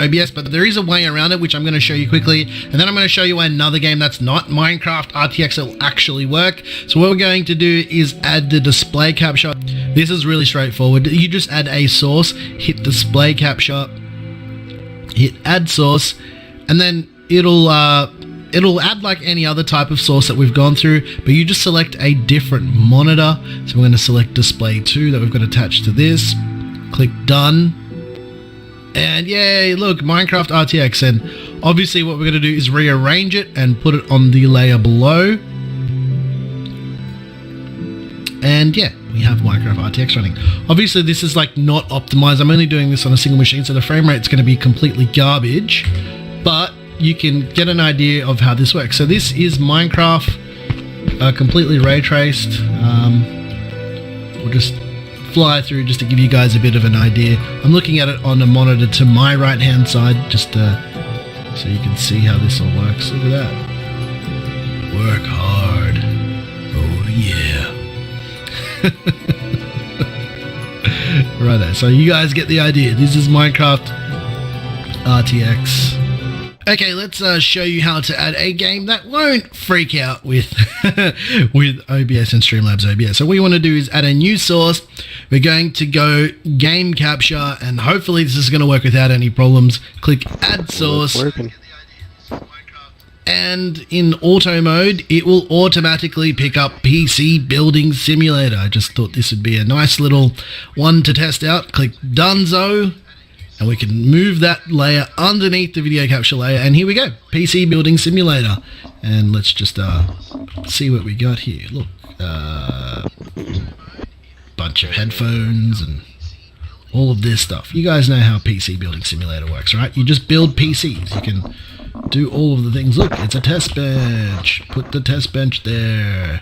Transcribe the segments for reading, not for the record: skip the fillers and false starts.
OBS, but there is a way around it, which I'm going to show you quickly. And then I'm going to show you another game that's not Minecraft RTX that will actually work. So what we're going to do is add the display capture. This is really straightforward. You just add a source, hit display capture, hit add source, and then it'll add like any other type of source that we've gone through, but you just select a different monitor. So we're going to select display 2 that we've got attached to this. Click done. And yay, look, Minecraft RTX. And obviously what we're going to do is rearrange it and put it on the layer below. And yeah, we have Minecraft RTX running. Obviously this is like not optimized. I'm only doing this on a single machine, so the frame rate's going to be completely garbage, but you can get an idea of how this works. So this is Minecraft, completely ray traced. We'll just fly through just to give you guys a bit of an idea. I'm looking at it on a monitor to my right hand side, just so you can see how this all works. Look at that. Work hard. Oh yeah. Righto, so you guys get the idea. This is Minecraft RTX. Okay, let's show you how to add a game that won't freak out with with OBS and Streamlabs OBS. So what we want to do is add a new source. We're going to go game capture, and hopefully this is going to work without any problems. Click add source. And in auto mode, it will automatically pick up PC Building Simulator. I just thought this would be a nice little one to test out. Click Donezo. And we can move that layer underneath the video capture layer. And here we go, PC Building Simulator. And let's just see what we got here. Look, bunch of headphones and all of this stuff. You guys know how PC Building Simulator works, right? You just build PCs. You can do all of the things. Look, it's a test bench. Put the test bench there.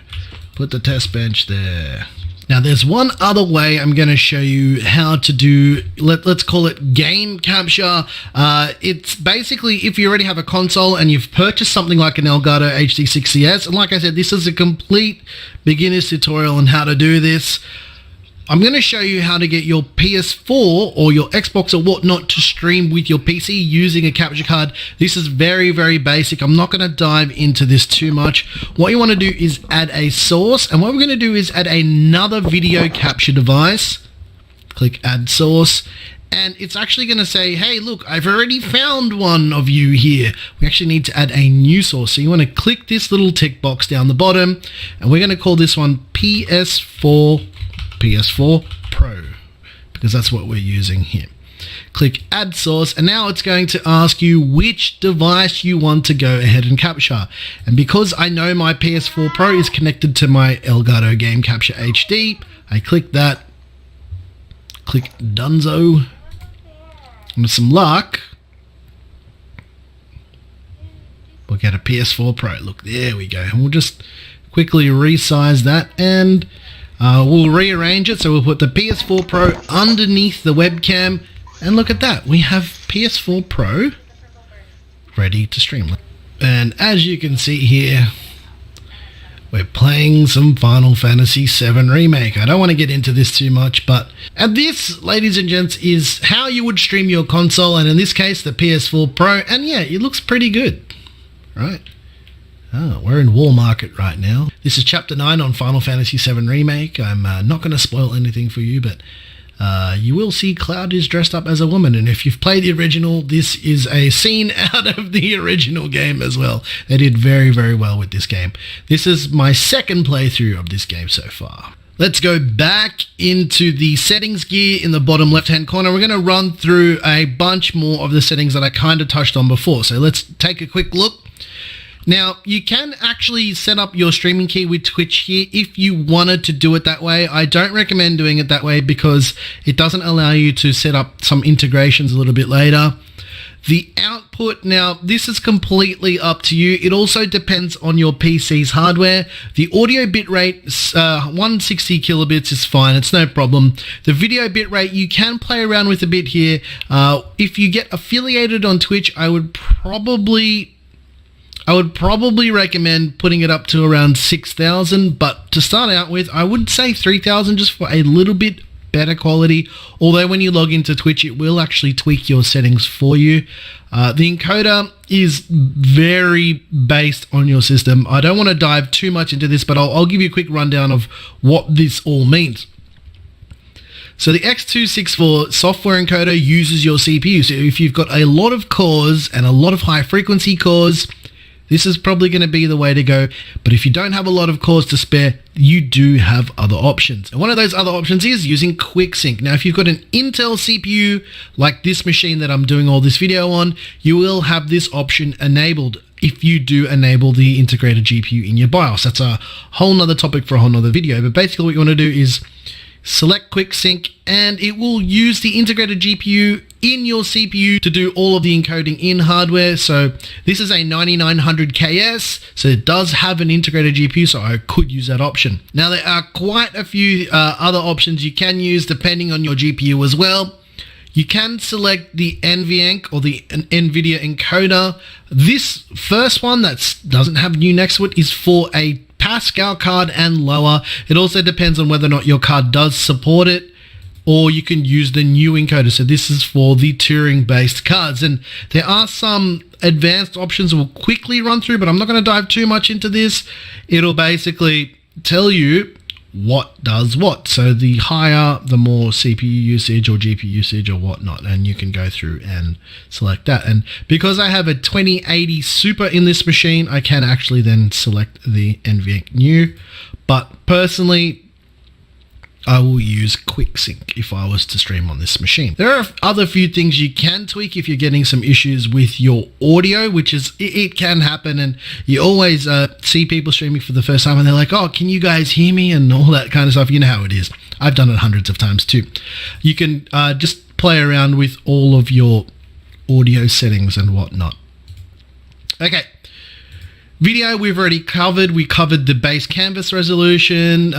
Put the test bench there. Now there's one other way I'm going to show you how to do, let's call it game capture. It's basically if you already have a console and you've purchased something like an Elgato HD6CS, and like I said, this is a complete beginner's tutorial on how to do this. I'm going to show you how to get your PS4 or your Xbox or whatnot to stream with your PC using a capture card. This is very, very basic. I'm not going to dive into this too much. What you want to do is add a source, and what we're going to do is add another video capture device. Click add source, and it's actually going to say, hey, look, I've already found one of you here. We actually need to add a new source. So you want to click this little tick box down the bottom, and we're going to call this one PS4 Pro, because that's what we're using here. Click add source, and now it's going to ask you which device you want to go ahead and capture. And because I know my PS4 Pro is connected to my Elgato Game Capture HD, I click that, click Donezo, and with some luck, we'll get a PS4 Pro. Look, there we go. And we'll just quickly resize that, and we'll rearrange it. So we'll put the PS4 Pro underneath the webcam, and look at that. We have PS4 Pro ready to stream. And as you can see here, we're playing some Final Fantasy VII Remake. I don't want to get into this too much, but this, ladies and gents, is how you would stream your console, and in this case, the PS4 Pro. And yeah, it looks pretty good, right? Oh, we're in War Market right now. This is Chapter 9 on Final Fantasy VII Remake. I'm not going to spoil anything for you, but you will see Cloud is dressed up as a woman. And if you've played the original, this is a scene out of the original game as well. They did very, very well with this game. This is my second playthrough of this game so far. Let's go back into the settings gear in the bottom left-hand corner. We're going to run through a bunch more of the settings that I kind of touched on before. So let's take a quick look. Now, you can actually set up your streaming key with Twitch here if you wanted to do it that way. I don't recommend doing it that way because it doesn't allow you to set up some integrations a little bit later. The output, now, this is completely up to you. It also depends on your PC's hardware. The audio bitrate, 160 kilobits is fine. It's no problem. The video bitrate, you can play around with a bit here. If you get affiliated on Twitch, I would probably recommend putting it up to around 6,000, but to start out with, I would say 3,000 just for a little bit better quality, although when you log into Twitch it will actually tweak your settings for you. The encoder is very based on your system. I don't want to dive too much into this, but I'll give you a quick rundown of what this all means. So the X264 software encoder uses your CPU. So if you've got a lot of cores and a lot of high frequency cores, this is probably going to be the way to go. But if you don't have a lot of cores to spare, you do have other options. And one of those other options is using QuickSync. Now, if you've got an Intel CPU like this machine that I'm doing all this video on, you will have this option enabled if you do enable the integrated GPU in your BIOS. That's a whole nother topic for a whole nother video. But basically what you want to do is select QuickSync, and it will use the integrated GPU in your CPU to do all of the encoding in hardware. So this is a 9900KS, so it does have an integrated GPU, so I could use that option. Now there are quite a few other options you can use depending on your GPU as well. You can select the NVENC or the NVIDIA encoder. This first one that doesn't have new next to it is for a Pascal card and lower. It also depends on whether or not your card does support it, or you can use the new encoder. So this is for the Turing based cards, and there are some advanced options we'll quickly run through, but I'm not going to dive too much into this. It'll basically tell you what does what. So the higher, the more CPU usage or GPU usage or whatnot, and you can go through and select that. And because I have a 2080 Super in this machine, I can actually then select the NVENC new. But personally, I will use QuickSync if I was to stream on this machine. There are other few things you can tweak if you're getting some issues with your audio, which is, it can happen, and you always see people streaming for the first time and they're like, oh, can you guys hear me, and all that kind of stuff. You know how it is. I've done it hundreds of times too. You can just play around with all of your audio settings and whatnot. Okay. Video we've already covered. We covered the base canvas resolution.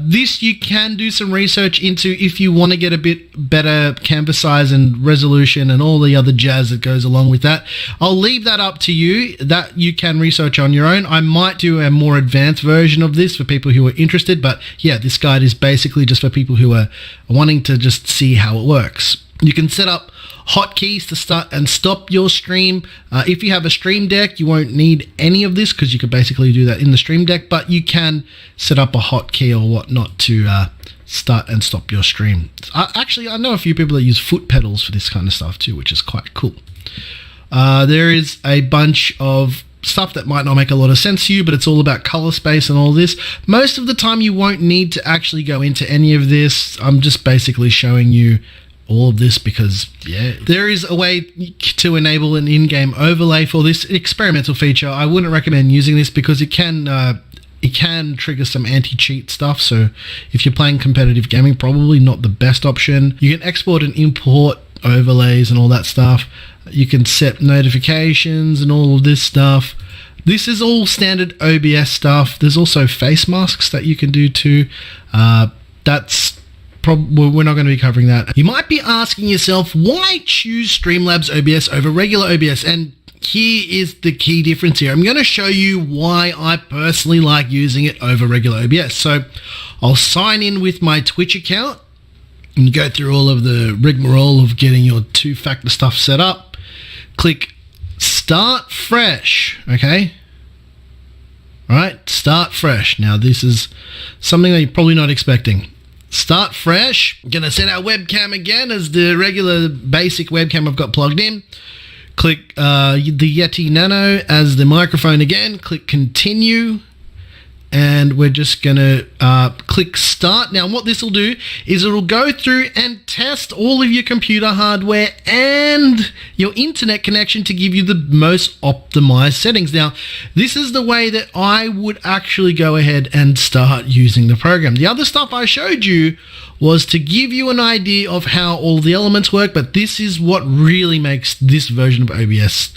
This you can do some research into if you want to get a bit better canvas size and resolution and all the other jazz that goes along with that. I'll leave that up to you. That you can research on your own. I might do a more advanced version of this for people who are interested, but yeah, this guide is basically just for people who are wanting to just see how it works. You can set up hotkeys to start and stop your stream. If you have a Stream Deck, you won't need any of this because you could basically do that in the Stream Deck, but you can set up a hotkey or whatnot to start and stop your stream. Actually, I know a few people that use foot pedals for this kind of stuff too, which is quite cool. There is a bunch of stuff that might not make a lot of sense to you, but it's all about color space and all this. Most of the time you won't need to actually go into any of this. I'm just basically showing you all of this because, yeah, there is a way to enable an in-game overlay for this experimental feature. I wouldn't recommend using this because it can trigger some anti-cheat stuff. So if you're playing competitive gaming, probably not the best option. You can export and import overlays and all that stuff. You can set notifications and all of this stuff. This is all standard OBS stuff. There's also face masks that you can do too. We're not going to be covering that. You might be asking yourself, why choose Streamlabs OBS over regular OBS? And here is the key difference here. I'm going to show you why I personally like using it over regular OBS. So I'll sign in with my Twitch account and go through all of the rigmarole of getting your two-factor stuff set up. Click Start Fresh, okay? All right, Start Fresh. Now this is something that you're probably not expecting. Start fresh. I'm gonna set our webcam again as the regular basic webcam I've got plugged in. Click the Yeti Nano as the microphone again. Click continue. And we're just gonna click start. Now what this will do is it'll go through and test all of your computer hardware and your internet connection to give you the most optimized settings. Now this is the way that I would actually go ahead and start using the program. The other stuff I showed you was to give you an idea of how all the elements work, but this is what really makes this version of OBS,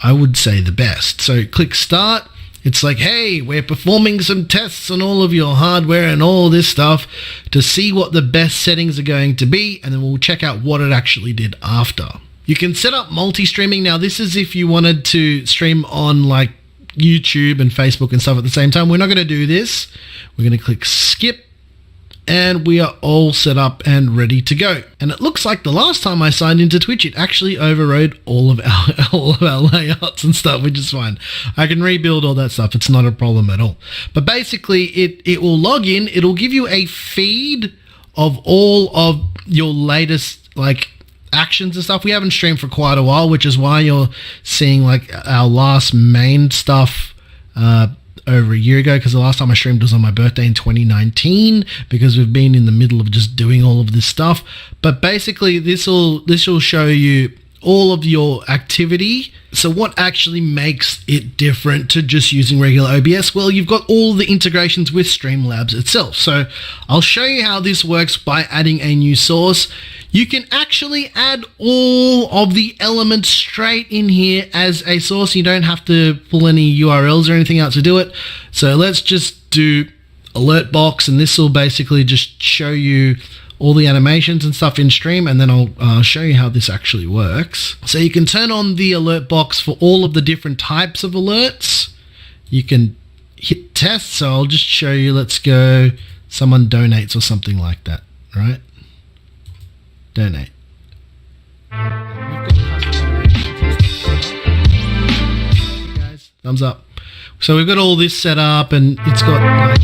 I would say, the best. So click start. It's like, hey, we're performing some tests on all of your hardware and all this stuff to see what the best settings are going to be, and then we'll check out what it actually did after. You can set up multi-streaming. Now, this is if you wanted to stream on like YouTube and Facebook and stuff at the same time. We're not going to do this. We're going to click skip. And we are all set up and ready to go. And it looks like the last time I signed into Twitch, it actually overrode all of our layouts and stuff, which is fine. I can rebuild all that stuff. It's not a problem at all. But basically, it will log in. It'll give you a feed of all of your latest actions and stuff. We haven't streamed for quite a while, which is why you're seeing our last main stuff over a year ago, because the last time I streamed was on my birthday in 2019, because we've been in the middle of just doing all of this stuff. But basically this will show you all of your activity. So what actually makes it different to just using regular OBS? Well, you've got all the integrations with Streamlabs itself. So I'll show you how this works by adding a new source. You can actually add all of the elements straight in here as a source. You don't have to pull any URLs or anything out to do it. So let's just do alert box, and this will basically just show you all the animations and stuff in stream, and then I'll show you how this actually works. So you can turn on the alert box for all of the different types of alerts. You can hit test, so I'll just show you. Let's go someone donates or something like that, right? Donate. Guys, thumbs up. So we've got all this set up, and it's got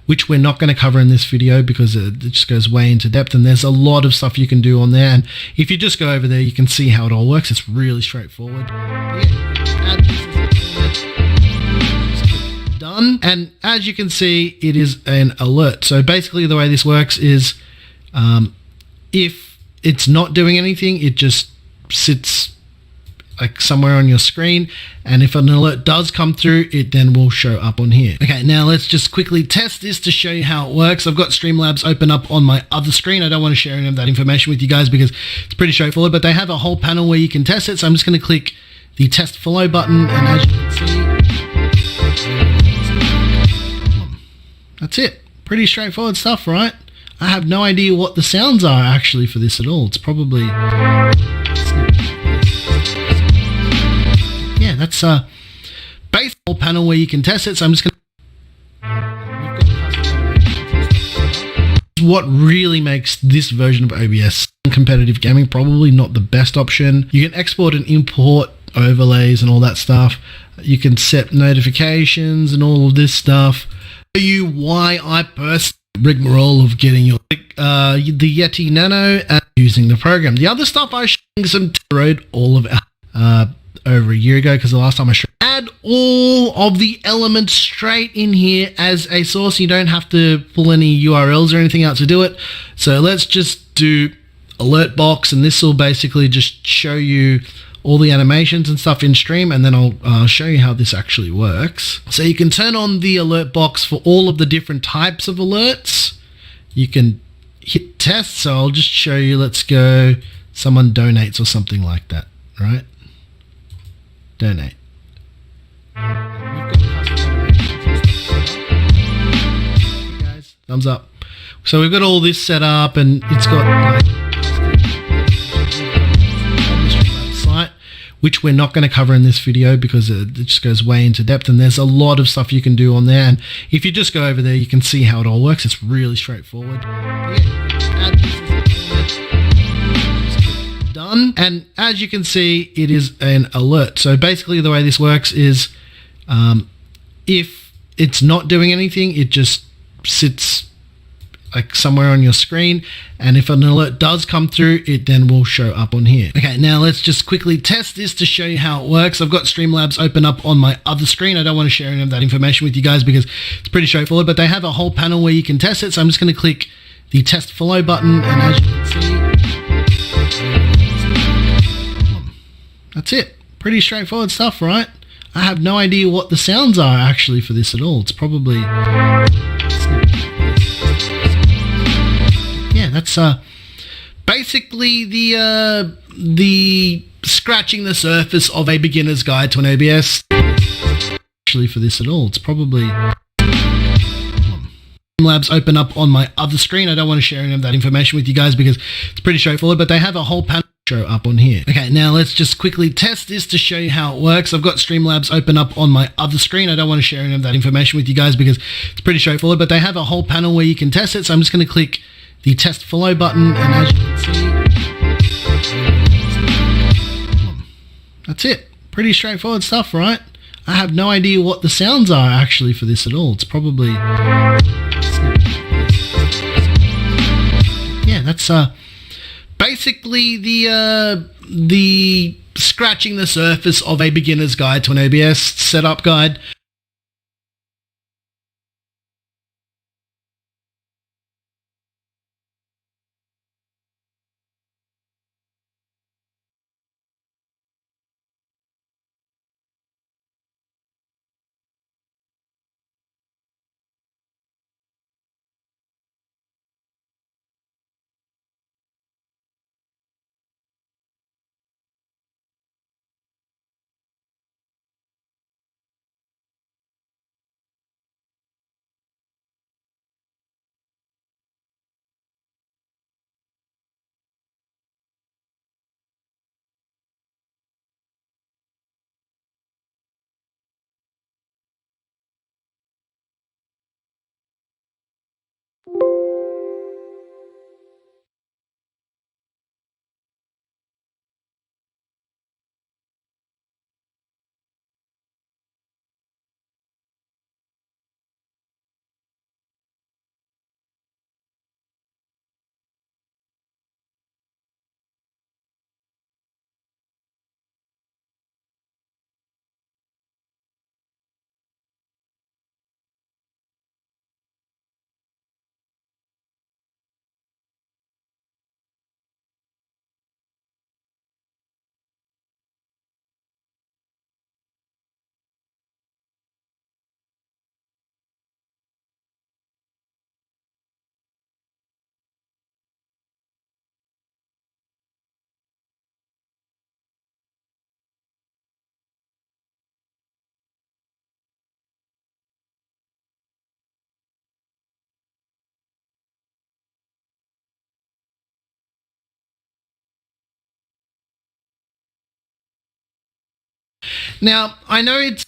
which we're not going to cover in this video because it just goes way into depth, and there's a lot of stuff you can do on there. And if you just go over there, you can see how it all works. It's really straightforward. Add this as a done, and as you can see, it is an alert. So basically the way this works is if it's not doing anything, it just sits somewhere on your screen, and if an alert does come through, it then will show up on here. Okay, now let's just quickly test this to show you how it works. I've got Streamlabs open up on my other screen. I don't want to share any of that information with you guys because it's pretty straightforward, but they have a whole panel where you can test it. So I'm just going to click the test follow button, and as you can see, that's it. Pretty straightforward stuff, right? I have no idea what the sounds are actually for this at all. It's probably that's a base panel where you can test it. So I'm just going to... What really makes this version of OBS competitive gaming probably not the best option. You can export and import overlays and all that stuff. You can set notifications and all of this stuff. Show you why I personally rigmarole of getting your the Yeti Nano and using the program. The other stuff I showed some road all of over a year ago, because the last time I showed, add all of the elements straight in here as a source. You don't have to pull any URLs or anything out to do it. So let's just do alert box, and this will basically just show you all the animations and stuff in stream, and then I'll show you how this actually works. So you can turn on the alert box for all of the different types of alerts. You can hit test, so I'll just show you. Let's go someone donates or something like that, right? Donate. Guys, thumbs up. So we've got all this set up, and it's got site, which we're not going to cover in this video because it just goes way into depth, and there's a lot of stuff you can do on there. And if you just go over there, you can see how it all works. It's really straightforward. Add this done, and as you can see, it is an alert. So basically the way this works is if it's not doing anything, it just sits somewhere on your screen, and if an alert does come through, it then will show up on here. Okay, now let's just quickly test this to show you how it works. I've got Streamlabs open up on my other screen. I don't want to share any of that information with you guys because it's pretty straightforward, but they have a whole panel where you can test it. So I'm just going to click the test follow button, and as you can see, that's it. Pretty straightforward stuff, right? I have no idea what the sounds are actually for this at all. It's probably... that's basically the scratching the surface of a beginner's guide to an OBS. Actually for this at all. It's probably... Labs open up on my other screen. I don't want to share any of that information with you guys because it's pretty straightforward, but they have a whole panel show up on here. Okay, now let's just quickly test this to show you how it works. I've got Streamlabs open up on my other screen. I don't want to share any of that information with you guys because it's pretty straightforward, but they have a whole panel where you can test it. So I'm just going to click the test follow button, and as you can see, that's it. Pretty straightforward stuff, right? I have no idea what the sounds are actually for this at all. It's probably... yeah, that's basically the scratching the surface of a beginner's guide to an OBS setup guide. Now, I know it's